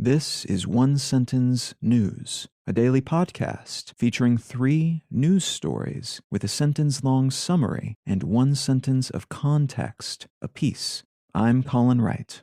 This is One Sentence News, a daily podcast featuring 3 news stories with a sentence-long summary and 1 sentence of context apiece. I'm Colin Wright.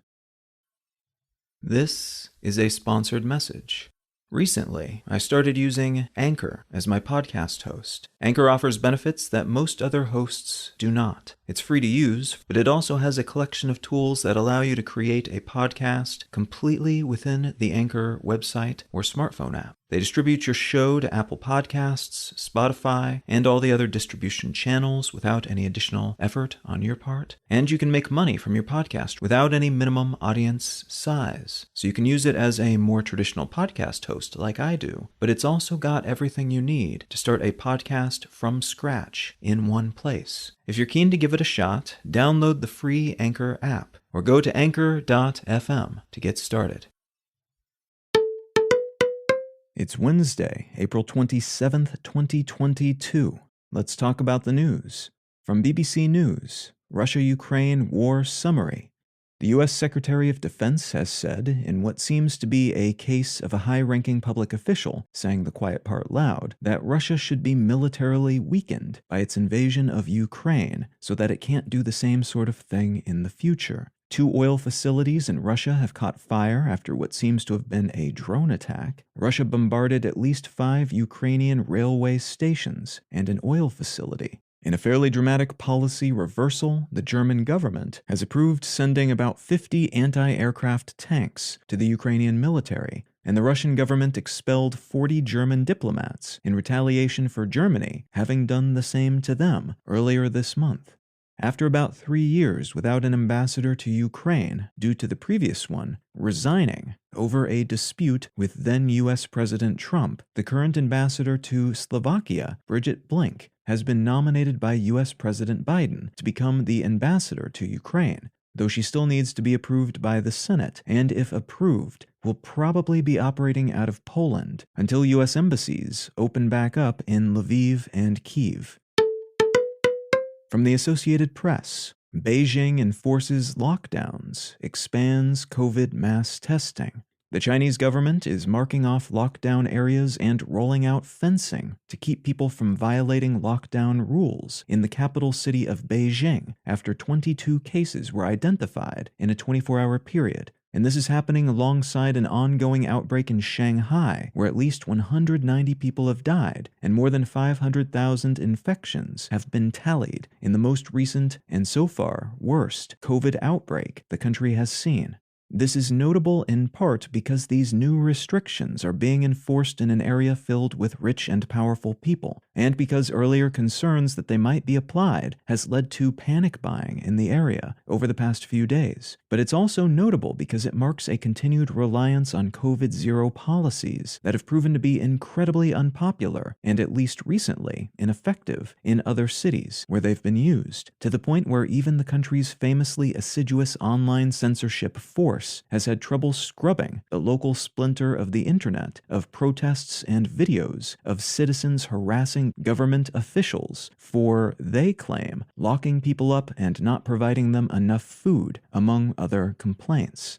This is a sponsored message. Recently, I started using Anchor as my podcast host. Anchor offers benefits that most other hosts do not. It's free to use, but it also has a collection of tools that allow you to create a podcast completely within the Anchor website or smartphone app. They distribute your show to Apple Podcasts, Spotify, and all the other distribution channels without any additional effort on your part. And you can make money from your podcast without any minimum audience size. So you can use it as a more traditional podcast host like I do, but it's also got everything you need to start a podcast from scratch in one place. If you're keen to give it a shot, download the free Anchor app or go to anchor.fm to get started. It's Wednesday, April 27th, 2022. Let's talk about the news. From BBC News, Russia-Ukraine War Summary. The U.S. Secretary of Defense has said, in what seems to be a case of a high-ranking public official saying the quiet part loud, that Russia should be militarily weakened by its invasion of Ukraine so that it can't do the same sort of thing in the future. 2 oil facilities in Russia have caught fire after what seems to have been a drone attack. Russia bombarded at least 5 Ukrainian railway stations and an oil facility. In a fairly dramatic policy reversal, the German government has approved sending about 50 anti-aircraft tanks to the Ukrainian military, and the Russian government expelled 40 German diplomats in retaliation for Germany having done the same to them earlier this month. After about 3 years without an ambassador to Ukraine due to the previous one resigning over a dispute with then U.S. President Trump, the current ambassador to Slovakia, Bridget Blink, has been nominated by U.S. President Biden to become the ambassador to Ukraine, though she still needs to be approved by the Senate, and if approved, will probably be operating out of Poland until U.S. embassies open back up in Lviv and Kyiv. From the Associated Press, Beijing enforces lockdowns, expands COVID mass testing. The Chinese government is marking off lockdown areas and rolling out fencing to keep people from violating lockdown rules in the capital city of Beijing after 22 cases were identified in a 24-hour period. And this is happening alongside an ongoing outbreak in Shanghai, where at least 190 people have died and more than 500,000 infections have been tallied in the most recent and so far worst COVID outbreak the country has seen. This is notable in part because these new restrictions are being enforced in an area filled with rich and powerful people, and because earlier concerns that they might be applied has led to panic buying in the area over the past few days. But it's also notable because it marks a continued reliance on COVID-0 policies that have proven to be incredibly unpopular and, at least recently, ineffective in other cities where they've been used, to the point where even the country's famously assiduous online censorship force has had trouble scrubbing the local splinter of the internet of protests and videos of citizens harassing government officials for, they claim, locking people up and not providing them enough food, among other complaints.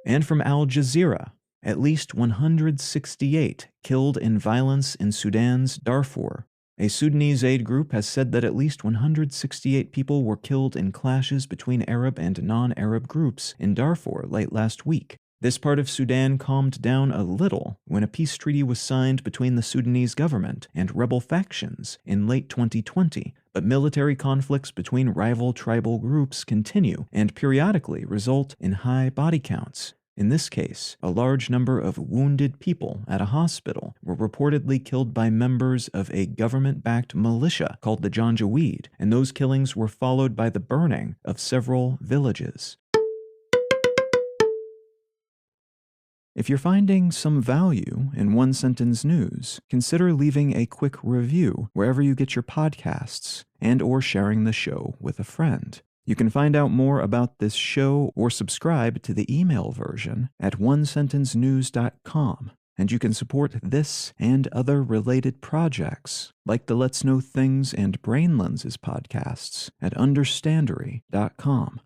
And from Al Jazeera, at least 168 killed in violence in Sudan's Darfur. A Sudanese aid group has said that at least 168 people were killed in clashes between Arab and non-Arab groups in Darfur late last week. This part of Sudan calmed down a little when a peace treaty was signed between the Sudanese government and rebel factions in late 2020, but military conflicts between rival tribal groups continue and periodically result in high body counts. In this case, a large number of wounded people at a hospital were reportedly killed by members of a government-backed militia called the Janjaweed, and those killings were followed by the burning of several villages. If you're finding some value in One Sentence News, consider leaving a quick review wherever you get your podcasts and/or sharing the show with a friend. You can find out more about this show or subscribe to the email version at onesentencenews.com, and you can support this and other related projects, like the Let's Know Things and Brain Lenses podcasts at understandery.com.